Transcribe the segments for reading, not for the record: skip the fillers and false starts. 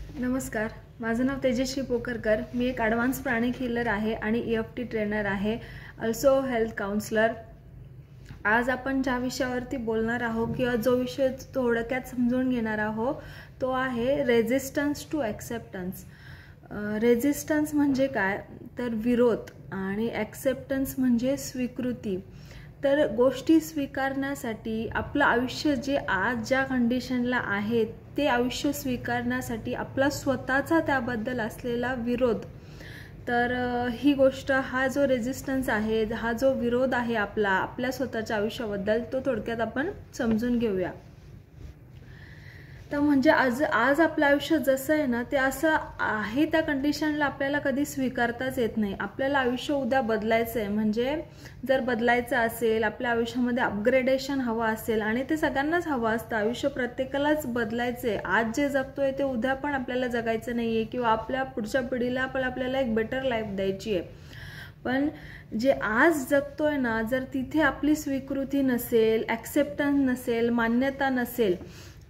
नमस्कार, माझं नाव तेजश्री पोकरकर। मी एक ॲडव्हान्स प्राणिक हीलर आहे आणि EFT ट्रेनर आहे, अल्सो हेल्थ काउन्सलर। आज आपण ज्या विषयावरती बोलणार आहोत किंवा जो विषय थोडक्यात समजून घेणार आहोत तो आहे रेझिस्टन्स टू ॲक्सेप्टन्स। रेझिस्टन्स म्हणजे काय तर विरोध आणि ॲक्सेप्टन्स म्हणजे स्वीकृती। तर गोष्टी स्वीकारण्यासाठी आपलं आयुष्य जे आज ज्या कंडिशनला आहे ते आयुष्य स्वीकारण्यासाठी आपला स्वतःचा त्याबद्दल असलेला विरोध, तर ही गोष्ट, हा जो रेझिस्टन्स आहे, हा जो विरोध आहे आपल्या स्वतःच्या आयुष्याबद्दल, तो थोडक्यात आपण समजून घेऊया। तर म्हणजे आज आपलं आयुष्य जसं आहे ना ते असं आहे, त्या कंडिशनला आपल्याला कधी स्वीकारताच येत नाही। आपल्याला आयुष्य उद्या बदलायचं आहे, म्हणजे जर बदलायचं असेल, आपल्या आयुष्यामध्ये अपग्रेडेशन हवं असेल, आणि ते सगळ्यांनाच हवं असतं, आयुष्य प्रत्येकालाच बदलायचं आहे। आज जे जगतोय ते उद्या पण आपल्याला जगायचं नाही आहे, किंवा आपल्या पुढच्या पिढीला पण आपल्याला एक बेटर लाईफ द्यायची आहे। पण जे आज जगतोय ना, जर तिथे आपली स्वीकृती नसेल, ॲक्सेप्टन्स नसेल, मान्यता नसेल,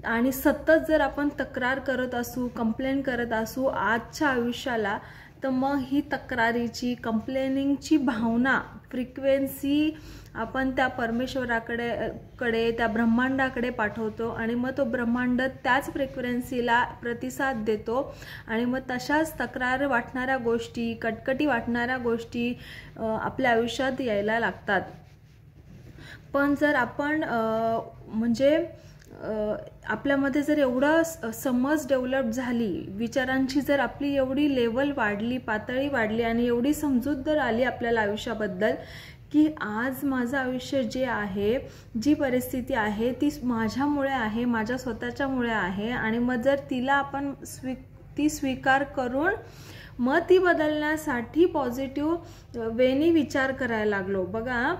आणि सतत जर आपण तक्रार करत असू, कंप्लेन करत असू आजच्या आयुष्याला, तर मग ही तक्रारीची, भावना, फ्रिक्वेन्सी आपण त्या परमेश्वराकडे त्या ब्रह्मांडाकडे पाठवतो, आणि मग तो ब्रह्मांड त्याच फ्रिक्वेन्सीला प्रतिसाद देतो, आणि मग तशाच तक्रार वाटणाऱ्या गोष्टी, कटकटी वाटणाऱ्या गोष्टी आपल्या आयुष्यात यायला लागतात। पण जर आपण आपल्यामध्ये जर एवढं समज डेव्हलप झाली, विचारांची जर आपली एवढी लेवल वाढली, पातळी वाढली, आणि एवढी समजूत जर आली आपल्याला आयुष्याबद्दल की आज माझं आयुष्य जे आहे, जी परिस्थिती आहे ती माझ्यामुळे आहे, माझ्या स्वतःच्यामुळे आहे, आणि मग जर तिला आपण स्वीकार करून मग ती बदलण्यासाठी पॉझिटिव्ह वेनी विचार करायला लागलो। बघा,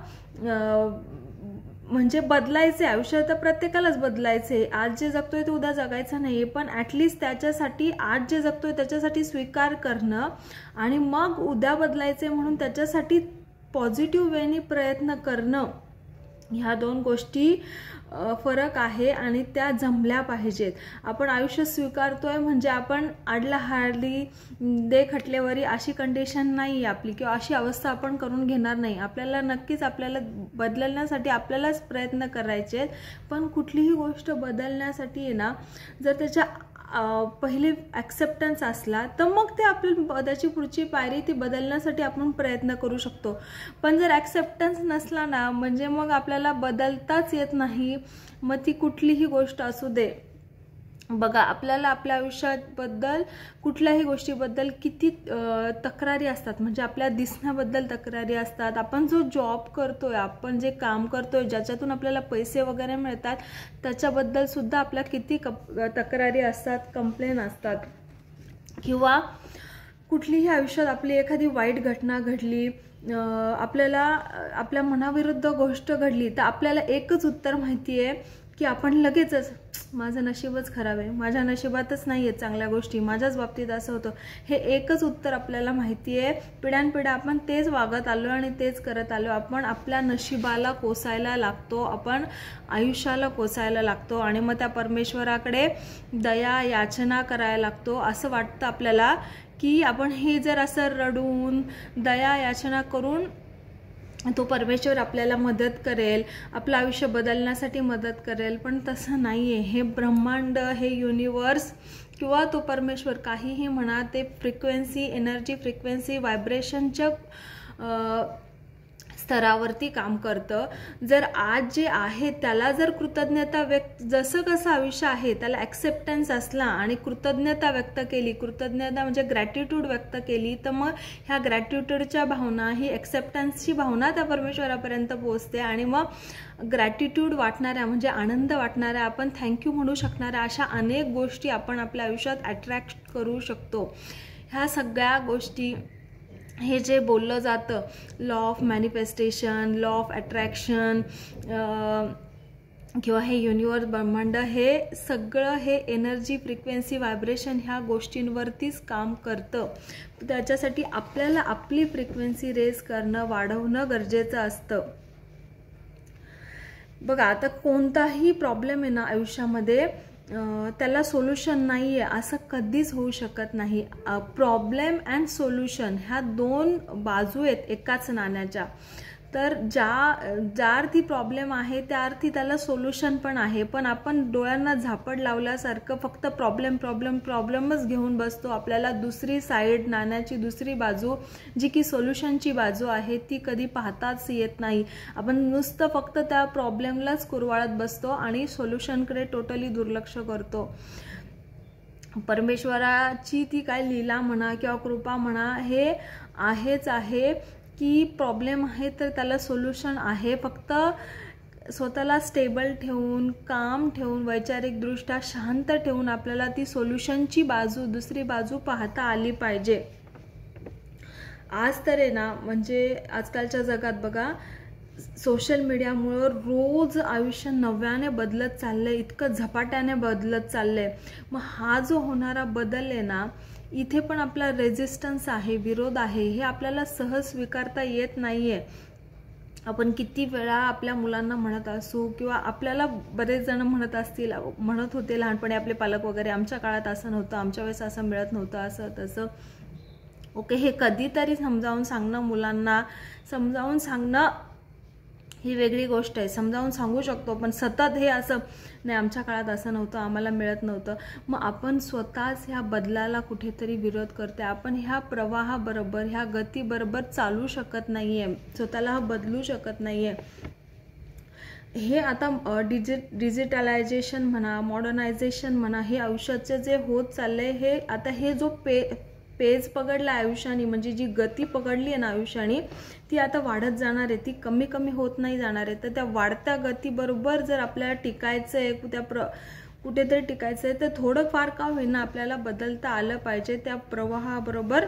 म्हणजे बदलायचे आयुष्य तर प्रत्येकालाच बदलायचे, आज जे जगतोय ते उद्या जगायचं नाही, पण ॲटलिस्ट त्याच्यासाठी आज जे जगतोय त्याच्यासाठी स्वीकार करणं, आणि मग उद्या बदलायचे म्हणून त्याच्यासाठी पॉझिटिव्ह वेनी प्रयत्न करणं, ह्या दोन गोष्टी फरक आहे, आणि त्या जमल्या पाहिजेत। आपण आयुष्य स्वीकारतोय म्हणजे आपण आडला हाडली दे खटलेवरी अशी कंडिशन नाही आपली, किंवा अशी अवस्था आपण करून घेणार नाही। आपल्याला नक्कीच आपल्याला बदलण्यासाठी आपल्यालाच प्रयत्न करायचे, पण कुठलीही गोष्ट बदलण्यासाठी आहे ना, जर त्याच्या पहिले ॲक्सेप्टन्स असला तर मग ते त्याची पुढची पायरी ती बदलण्यासाठी आपण प्रयत्न करू शकतो। पण जर ॲक्सेप्टन्स नसला ना, म्हणजे मग आपल्याला बदलताच येत नाही, मग ती कुठलीही गोष्ट असू दे। बघा, आपल्याला आपल्या आयुष्याबद्दल, कुठल्याही गोष्टीबद्दल किती तक्रारी असतात, म्हणजे आपल्या दिसण्याबद्दल तक्रारी असतात, आपण जो जॉब करतोय, आपण जे काम करतोय, ज्याच्यातून आपल्याला पैसे वगैरे मिळतात, त्याच्याबद्दल सुद्धा आपल्या किती तक्रारी असतात, कंप्लेन असतात। किंवा कुठलीही आयुष्यात आपली एखादी वाईट घटना घडली, आपल्याला आपल्या मनाविरुद्ध गोष्ट घडली, तर आपल्याला एकच उत्तर माहिती आहे की आपण लगेचच, माझं नशीबच खराब आहे, माझ्या नशिबातच नाही आहेत चांगल्या गोष्टी, माझ्याच बाबतीत असं होतं, हे एकच उत्तर आपल्याला माहिती आहे। पिढ्यानपिढ्या आपण तेच वागत आलो आणि तेच करत आलो। आपण आपल्या नशिबाला कोसायला लागतो, आपण आयुष्याला कोसायला लागतो, आणि मग त्या परमेश्वराकडे दया याचना करायला लागतो। असं वाटतं आपल्याला की आपण हे जर असं रडून दया याचना करून तो परमेश्वर आपल्याला मदत करेल, आपलं आयुष्य बदलण्यासाठी मदत करेल, पण तसं नाही आहे। हे ब्रह्मांड, हे युनिवर्स किंवा तो परमेश्वर, काहीही म्हणा, ते फ्रिक्वेन्सी, एनर्जी फ्रिक्वेन्सी, व्हायब्रेशनच्या स्तरावरती काम करतं। जर आज जे आहे त्याला जर कृतज्ञता जसं कसं आयुष्य आहे त्याला ॲक्सेप्टन्स असला आणि कृतज्ञता व्यक्त केली, कृतज्ञता म्हणजे ग्रॅटिट्यूड व्यक्त केली, तर मग ह्या ग्रॅटिट्यूडच्या भावना, ही ॲक्सेप्टन्सची भावना त्या परमेश्वरापर्यंत पोहोचते, आणि मग ग्रॅटिट्यूड वाटणाऱ्या, म्हणजे आनंद वाटणाऱ्या, आपण थँक्यू म्हणू शकणाऱ्या अशा अनेक गोष्टी आपण आपल्या आयुष्यात अट्रॅक्ट करू शकतो। ह्या सगळ्या गोष्टी, हे जे बोललं जातं, law of manifestation, law of attraction, किंवा हे युनिवर्स, ब्रह्मांड, हे सगळं हे एनर्जी फ्रिक्वेन्सी व्हायब्रेशन ह्या गोष्टींवरतीच काम करतं। त्याच्यासाठी आपल्याला आपली फ्रिक्वेन्सी रेज करणं, वाढवणं गरजेचं असतं। बघा, आता कोणताही प्रॉब्लेम आहे ना आयुष्यामध्ये, त्याला सोल्युशन नाही आहे असं कधीच होऊ शकत नाही. प्रॉब्लेम अँड सोल्युशन ह्या दोन बाजू आहेत एकाच नाण्याच्या. तर ज्या अर्थी प्रॉब्लेम आहे त्या अर्थी त्याला सोल्युशन पण आहे. पण आपण डोळ्यांना झापड लावल्यासारखं फक्त प्रॉब्लेमच घेऊन बसतो. आपल्याला दुसरी साईड, नाण्याची दुसरी बाजू जी की सोल्युशनची बाजू आहे ती कधी पाहताच येत नाही. आपण नुसतं फक्त त्या प्रॉब्लेमलाच कुरवाळत बसतो आणि सोल्युशनकडे टोटली दुर्लक्ष करतो. परमेश्वराची ती काय लीला म्हणा किंवा कृपा म्हणा हे आहेच आहे की प्रॉब्लेम आहे तर त्याला सोल्युशन आहे. फक्त स्वतःला स्टेबल ठेवून, काम ठेवून, वैचारिकदृष्ट्या शांत ठेवून आपल्याला ती सोल्युशनची बाजू, दुसरी बाजू पाहता आली पाहिजे. आज तर आहे ना, म्हणजे आजकालच्या जगात बघा, सोशल मीडियामुळे रोज आयुष्य नव्याने बदलत चाललंय, इतकं झपाट्याने बदलत चाललंय. मग हा जो होणारा बदल आहे ना, इथे पण आपला रेजिस्टन्स आहे, विरोध आहे, हे आपल्याला सहज स्वीकारता येत नाहीये. आपण किती वेळा आपल्या मुलांना म्हणत असू किंवा आपल्याला बरेच जण म्हणत होते लहानपणी आपले पालक वगैरे, आमच्या काळात असं नव्हतं, आमच्या वेळेस असं मिळत नव्हतं, असं तसं. ओके, हे कधीतरी समजावून सांगणं, मुलांना समजावून सांगणं ही वेगळी गोष्ट आहे. समजावून सांगू शकतो, पण सतत हे असं नाही, आमच्या काळात असं नव्हतं, आम्हाला मिळत नव्हतं. मग आपण स्वतःच ह्या बदलाला कुठेतरी विरोध करते. आपण ह्या प्रवाहाबरोबर, ह्या गतीबरोबर चालू शकत नाहीये, स्वतःला बदलू शकत नाहीये. हे आता डिजिटलायझेशन म्हणा, मॉडर्नायझेशन म्हणा, हे आयुष्याचे जे होत चाललंय, हे आता हे जो पेज पकडला आयुष्याने, म्हणजे जी गती पकडली आहे ना आयुष्याने, ती आता वाढत जाणार आहे, ती कमी कमी होत नाही जाणार आहे. तर त्या वाढत्या गतीबरोबर जर आपल्याला टिकायचं आहे, कुठेतरी टिकायचं आहे, तर थोडं फार का होईना आपल्याला बदलता आलं पाहिजे, त्या प्रवाहाबरोबर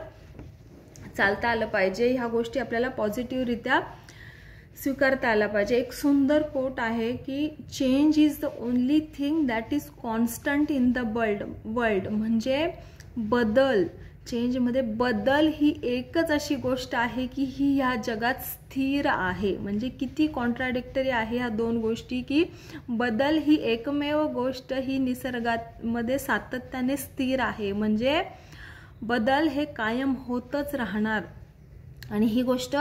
चालता आलं पाहिजे. ह्या गोष्टी आपल्याला पॉझिटिव्हरित्या स्वीकारता आला पाहिजे. एक सुंदर कोट आहे की change is the only thing that is constant in the world. म्हणजे चेंजमध्ये बदल ही एकच अशी गोष्ट आहे की ही ह्या जगात स्थिर आहे. म्हणजे किती कॉन्ट्राडिक्टरी आहे ह्या दोन गोष्टी, की बदल ही एकमेव गोष्ट ही निसर्गामध्ये सातत्याने स्थिर आहे. म्हणजे बदल हे कायम होतच राहणार आणि ही गोष्ट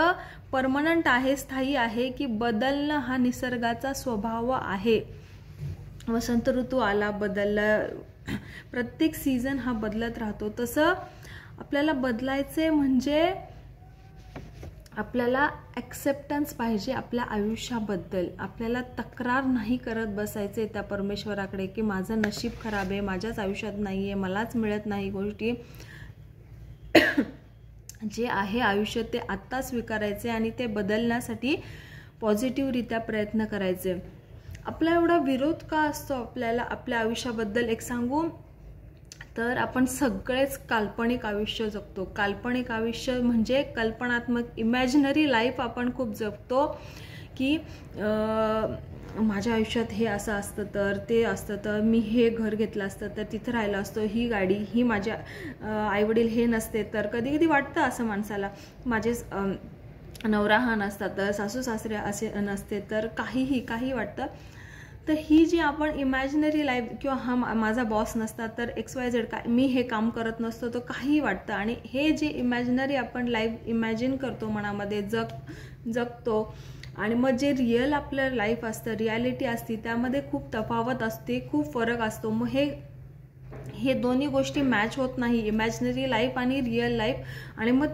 परमनंट आहे, स्थायी आहे, की बदलणं हा निसर्गाचा स्वभाव आहे. वसंत ऋतू आला, बदलला, प्रत्येक सीझन हा बदलत राहतो. तसं आपल्याला बदलायचे म्हणजे आपल्याला ॲक्सेप्टन्स पाहिजे आपल्या आयुष्याबद्दल. आपल्याला तक्रार नाही करत बसायचे त्या परमेश्वराकडे की माझं नशीब खराब आहे, माझ्याच आयुष्यात नाही आहे, मलाच मिळत नाही गोष्टी. जे आहे आयुष्य ते आत्ता स्वीकारायचे आणि ते बदलण्यासाठी पॉझिटिव्हरित्या प्रयत्न करायचे. आपला एवढा विरोध का असतो आपल्याला आपल्या आयुष्याबद्दल? एक सांगू तर आपण सगळेच काल्पनिक आयुष्य जगतो. काल्पनिक आयुष्य म्हणजे कल्पनात्मक, इमॅजिनरी लाईफ आपण खूप जगतो की माझ्या आयुष्यात हे असं असतं तर, ते असतं तर, मी हे घर घेतलं असतं तर, तिथं राहिलं असतं, ही गाडी, ही माझ्या आईवडील हे नसते तर. कधी कधी वाटतं असं माणसाला, माझे नवरा हा नसता तर, सासू सासरे असे नसते तर, काही वाटतं. तर ही जी आपण इमॅजिनरी लाईफ, किंवा हा माझा बॉस नसता तर XYZ, काय मी हे काम करत नसतो तर, काही वाटतं. आणि हे जे इमॅजिनरी आपण लाईफ इमॅजिन करतो, मनामध्ये जगतो, आणि मग जे रिअल आपलं लाईफ असतं, रियालिटी असते, त्यामध्ये खूप तफावत असते, खूप फरक असतो. मग हे दोन्ही गोष्टी मॅच होत नाही, इमॅजिनरी लाईफ आणि रिअल लाईफ. आणि मग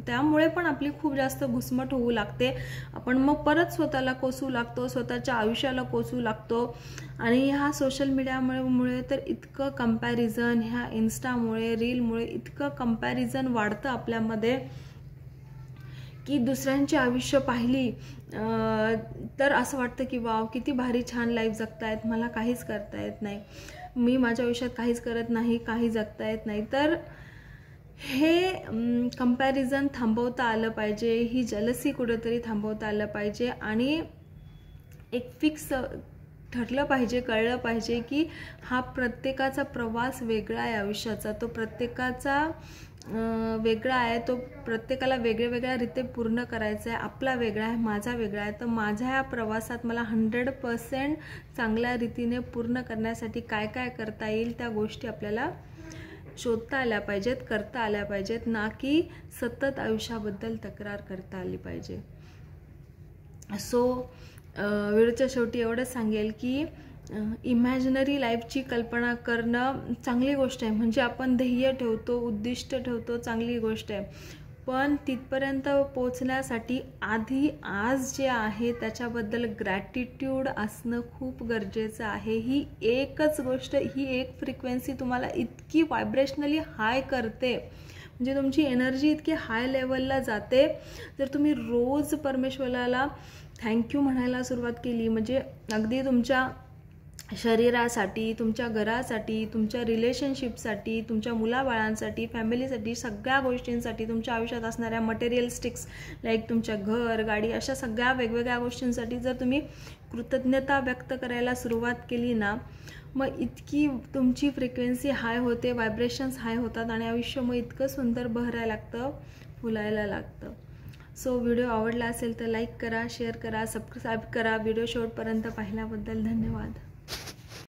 त्यामुळे पण आपली खूप जास्त घुसमट होऊ लागते. आपण मग परत स्वतःला कोसू लागतो, स्वतःच्या आयुष्याला कोसू लागतो. आणि ह्या सोशल मीडियामुळे तर इतकं कंपॅरिझन, ह्या इन्स्टामुळे, रीलमुळे इतकं कंपॅरिझन वाढतं आपल्यामध्ये की दुसऱ्यांची आयुष्य पाहिली तर असं वाटतं की वाव, किती भारी छान लाईफ जगतायत, मला काहीच करता येत नाही, मी माझ्या आयुष्यात काहीच करत नाही, काही जगता येत नाही. तर हे कंपॅरिझन थांबवता आलं पाहिजे, ही जलसी कुठेतरी थांबवता आलं पाहिजे. आणि एक फिक्स ठरलं पाहिजे, कळलं पाहिजे की हा प्रत्येकाचा प्रवास वेगळा आहे आयुष्याचा. तो प्रत्येकाचा वेगळा आहे, तो प्रत्येकाला वेगळ्या रीते पूर्ण करायचा आहे. आपला वेगळा आहे, माझा वेगळा आहे. तर माझ्या ह्या प्रवासात मला 100% चांगल्या रीतीने पूर्ण करण्यासाठी काय काय करता येईल त्या गोष्टी आपल्याला शोधता आल्या पाहिजेत, करता आल्या पाहिजेत, ना की सतत आयुष्याबद्दल तक्रार करता आली पाहिजे. सो व्हिडिओच्या शेवटी एवढंच सांगेल की इमॅजिनरी लाईफची कल्पना करणं चांगली गोष्ट आहे. म्हणजे आपण ध्येय ठेवतो, उद्दिष्ट ठेवतो, चांगली गोष्ट आहे. पण तिथपर्यंत पोचण्यासाठी आधी आज जे आहे त्याच्याबद्दल ग्रॅटिट्यूड असणं खूप गरजेचं आहे. ही एकच गोष्ट, ही एक फ्रिक्वेन्सी तुम्हाला इतकी व्हायब्रेशनली हाय करते, म्हणजे तुमची एनर्जी इतकी हाय लेवलला जाते. जर तुम्ही रोज परमेश्वराला थँक्यू म्हणायला सुरुवात केली, म्हणजे अगदी तुमच्या शरीरासाठी, तुमच्या घरासाठी, तुमच्या रिलेशनशिपसाठी, तुमच्या मुलाबाळांसाठी, फॅमिलीसाठी, सगळ्या गोष्टींसाठी, तुमच्या आयुष्यात असणाऱ्या मटेरियलिस्टिक्स लाईक तुमच्या घर, गाडी, अशा सगळ्या वेगवेगळ्या गोष्टींसाठी जर तुम्ही कृतज्ञता व्यक्त करायला सुरुवात केली ना, मग इतकी तुमची फ्रिक्वेन्सी हाय होते, व्हायब्रेशन्स हाय होतात आणि आयुष्य मग इतकं सुंदर बहरायला लागतं, फुलायला लागतं. सो व्हिडिओ आवडला असेल तर लाईक करा, शेअर करा, सबस्क्राईब करा. व्हिडिओ शेवटपर्यंत पाहिल्याबद्दल धन्यवाद.